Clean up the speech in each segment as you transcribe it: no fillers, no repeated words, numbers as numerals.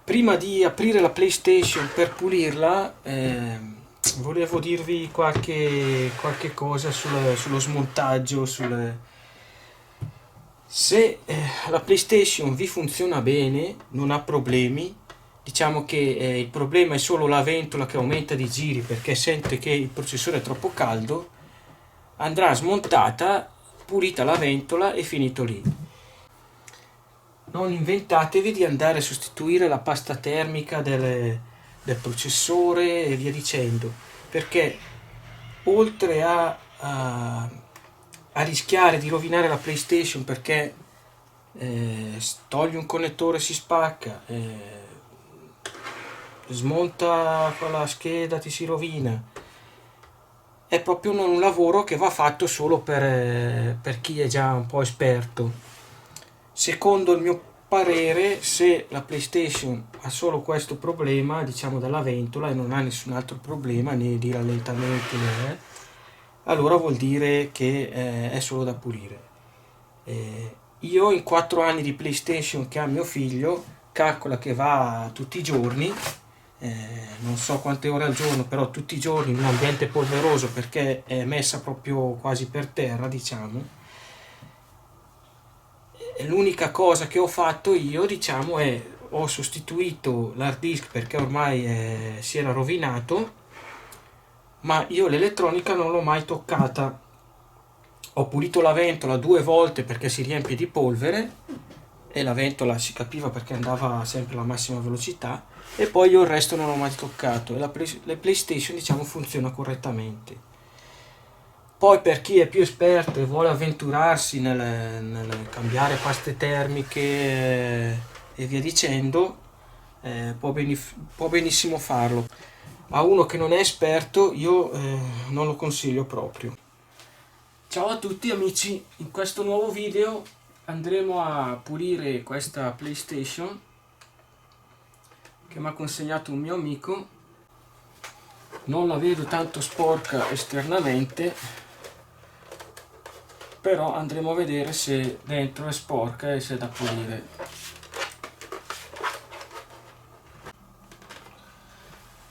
Prima di aprire la PlayStation per pulirla, volevo dirvi qualche cosa sullo smontaggio, se la PlayStation vi funziona bene, non ha problemi. Diciamo che il problema è solo la ventola che aumenta di giri perché sente che il processore è troppo caldo. Andrà smontata, pulita la ventola e finito lì. Non inventatevi di andare a sostituire la pasta termica del processore e via dicendo, perché oltre a rischiare di rovinare la PlayStation perché togli un connettore e si spacca, smonta quella scheda, ti si rovina, è proprio un lavoro che va fatto solo per chi è già un po' esperto. Secondo il mio parere, se la PlayStation ha solo questo problema, diciamo della ventola, e non ha nessun altro problema, né di rallentamenti, allora vuol dire che è solo da pulire. Io in 4 anni di PlayStation che ha mio figlio, calcola che va tutti i giorni, non so quante ore al giorno, però tutti i giorni in un ambiente polveroso perché è messa proprio quasi per terra, diciamo. L'unica cosa che ho fatto io, diciamo, è ho sostituito l'hard disk perché ormai si era rovinato, ma io l'elettronica non l'ho mai toccata. Ho pulito la ventola 2 volte perché si riempie di polvere e la ventola si capiva perché andava sempre alla massima velocità, e poi io il resto non l'ho mai toccato e la PlayStation, diciamo, funziona correttamente. Poi per chi è più esperto e vuole avventurarsi nel cambiare paste termiche e via dicendo, può benissimo farlo. A uno che non è esperto io non lo consiglio proprio. Ciao a tutti amici, in questo nuovo video andremo a pulire questa PlayStation che mi ha consegnato un mio amico. Non la vedo tanto sporca esternamente, però andremo a vedere se dentro è sporca e se è da pulire.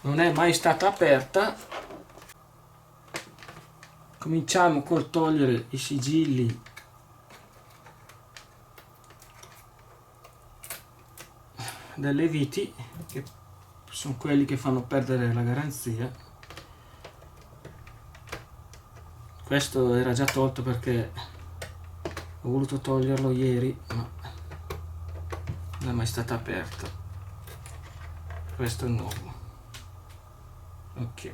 Non è mai stata aperta. Cominciamo col togliere i sigilli delle viti, che sono quelli che fanno perdere la garanzia. Questo era già tolto perché ho voluto toglierlo ieri, ma non è mai stata aperta. Questo è nuovo. Ok,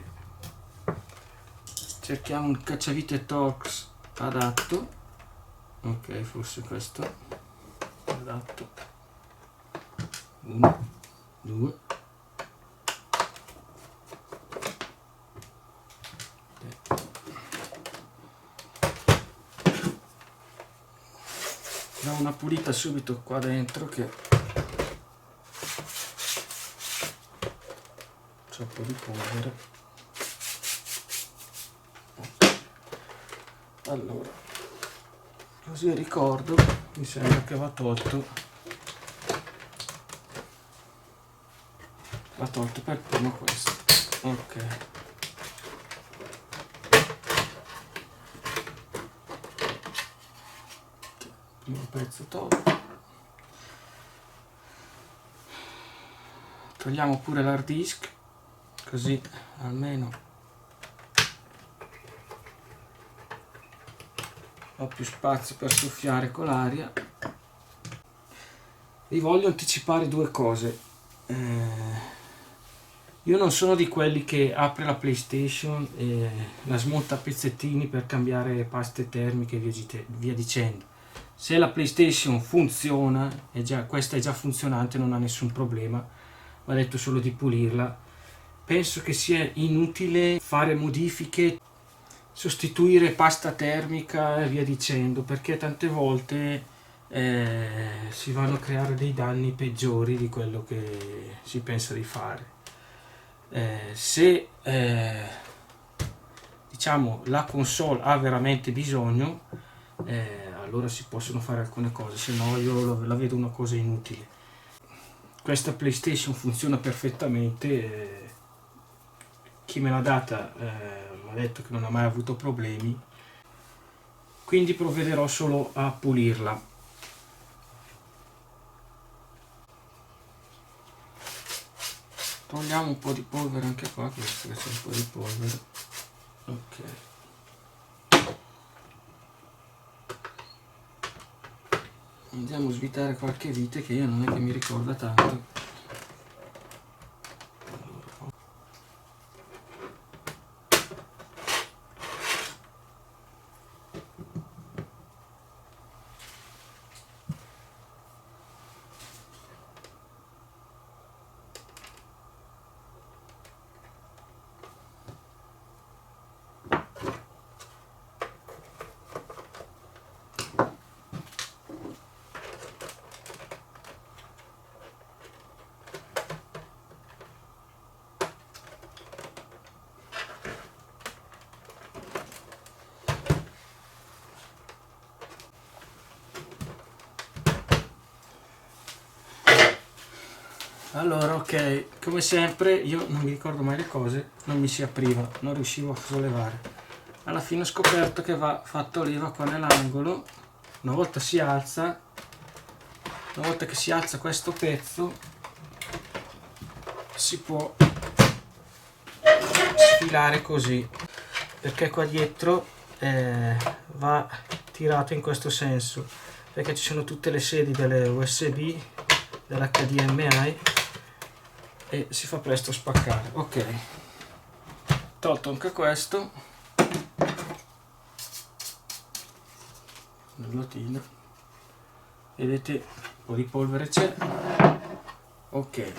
cerchiamo un cacciavite Torx adatto. Ok, forse questo è adatto. 1, 2, do una pulita subito qua dentro che c'è un po' di polvere. Allora, così ricordo, mi sembra che va tolto per primo questo. Ok, primo pezzo tolto. Togliamo pure l'hard disk, così almeno ho più spazio per soffiare con l'aria. Vi voglio anticipare 2 cose. Io non sono di quelli che apre la PlayStation e la smonta a pezzettini per cambiare paste termiche e via dicendo. Se la PlayStation funziona, questa è già funzionante, non ha nessun problema, va detto solo di pulirla. Penso che sia inutile fare modifiche, sostituire pasta termica e via dicendo, perché tante volte si vanno a creare dei danni peggiori di quello che si pensa di fare. Se diciamo la console ha veramente bisogno, allora si possono fare alcune cose, se no io la vedo una cosa inutile. Questa PlayStation funziona perfettamente, chi me l'ha data mi ha detto che non ha mai avuto problemi, quindi provvederò solo a pulirla. Togliamo un po' di polvere anche qua, visto che c'è un po' di polvere. Ok. Andiamo a svitare qualche vite che io non è che mi ricorda tanto. Allora, ok, come sempre io non mi ricordo mai le cose, non mi si apriva, non riuscivo a sollevare. Alla fine ho scoperto che va fatto leva qua nell'angolo. Una volta si alza, una volta che si alza questo pezzo, si può sfilare così, perché qua dietro va tirato in questo senso, perché ci sono tutte le sedi delle USB, dell'HDMI, e si fa presto a spaccare. Ok, tolto anche questo, nell'ottina, vedete un po' di polvere c'è. Ok,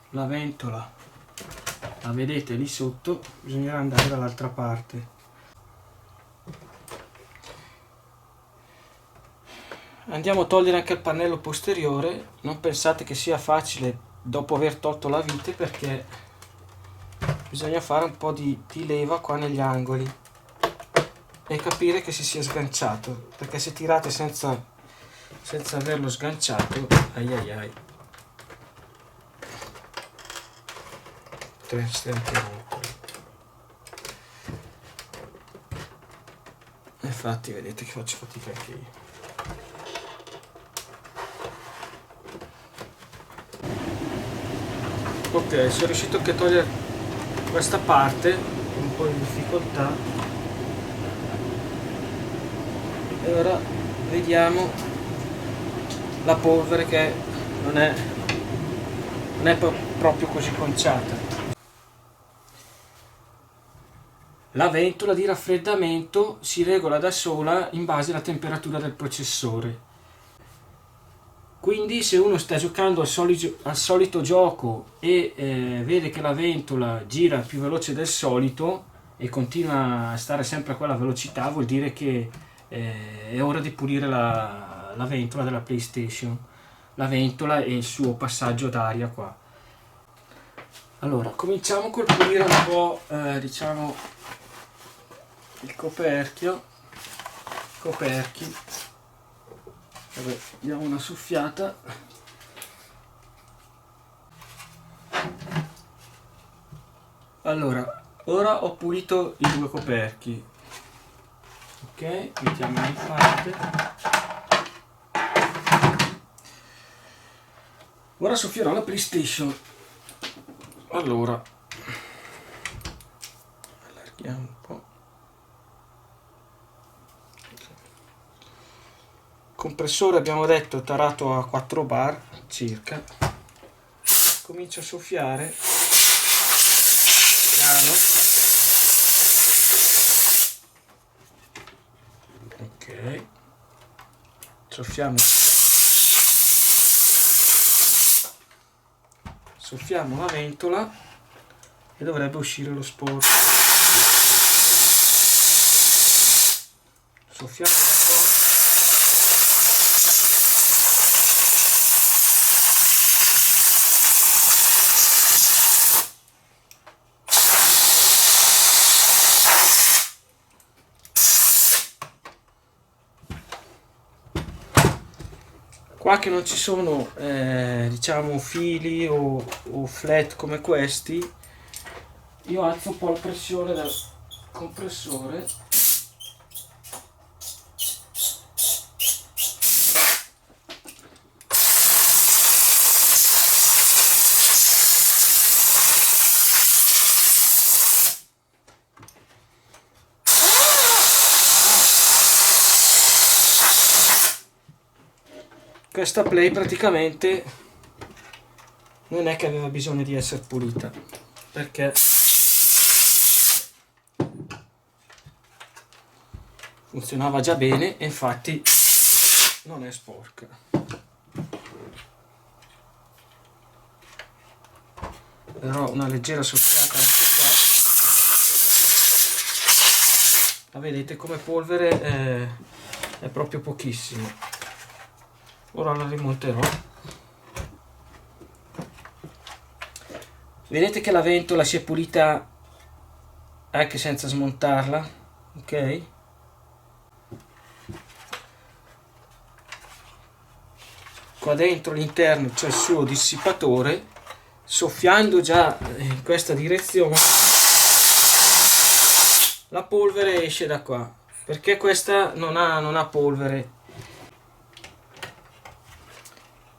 la ventola la vedete lì sotto, bisognerà andare dall'altra parte. Andiamo a togliere anche il pannello posteriore, non pensate che sia facile dopo aver tolto la vite, perché bisogna fare un po' di leva qua negli angoli e capire che si sia sganciato, perché se tirate senza averlo sganciato, ai ai ai, potreste anche romperlo. Infatti vedete che faccio fatica anche io. Ok, sono riuscito anche a togliere questa parte con un po' di difficoltà, e ora vediamo la polvere, che non è proprio così conciata. La ventola di raffreddamento si regola da sola in base alla temperatura del processore. Quindi se uno sta giocando al solito gioco e vede che la ventola gira più veloce del solito e continua a stare sempre a quella velocità, vuol dire che è ora di pulire la ventola della PlayStation, la ventola e il suo passaggio d'aria qua. Allora, cominciamo col pulire un po', diciamo, il coperchi. Vabbè, diamo una soffiata. Allora, ora ho pulito i due coperchi. Ok, mettiamoli in parte. Ora soffierò la PlayStation. Allora, allarghiamo un po'. Compressore abbiamo detto tarato a 4 bar circa. Comincio a soffiare piano. Ok, soffiamo, soffiamo la ventola e dovrebbe uscire lo sporco. Soffiamo da qua. Qua che non ci sono diciamo fili o flat come questi, io alzo un po' la pressione del compressore. Questa play praticamente non è che aveva bisogno di essere pulita, perché funzionava già bene e infatti non è sporca. Però una leggera soffiata anche qua, la vedete come polvere è proprio pochissimo. Ora la rimonterò. Vedete che la ventola si è pulita anche senza smontarla, ok? Qua dentro all'interno c'è il suo dissipatore. Soffiando già in questa direzione la polvere esce da qua, perché questa non ha polvere.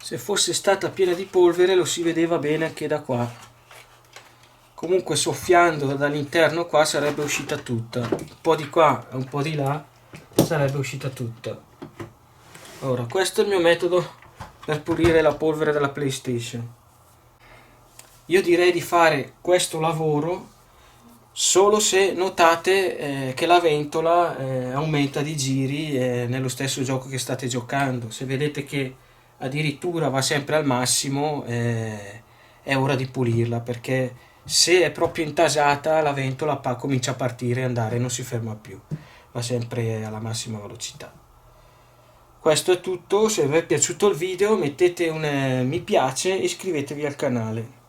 Se fosse stata piena di polvere lo si vedeva bene anche da qua. Comunque soffiando dall'interno qua sarebbe uscita tutta, un po' di qua e un po' di là sarebbe uscita tutta. Ora questo è il mio metodo per pulire la polvere della PlayStation. Io direi di fare questo lavoro solo se notate che la ventola aumenta di giri nello stesso gioco che state giocando. Se vedete che addirittura va sempre al massimo, è ora di pulirla, perché se è proprio intasata la ventola comincia a partire e andare, non si ferma più, va sempre alla massima velocità. Questo è tutto. Se vi è piaciuto il video mettete un mi piace e iscrivetevi al canale.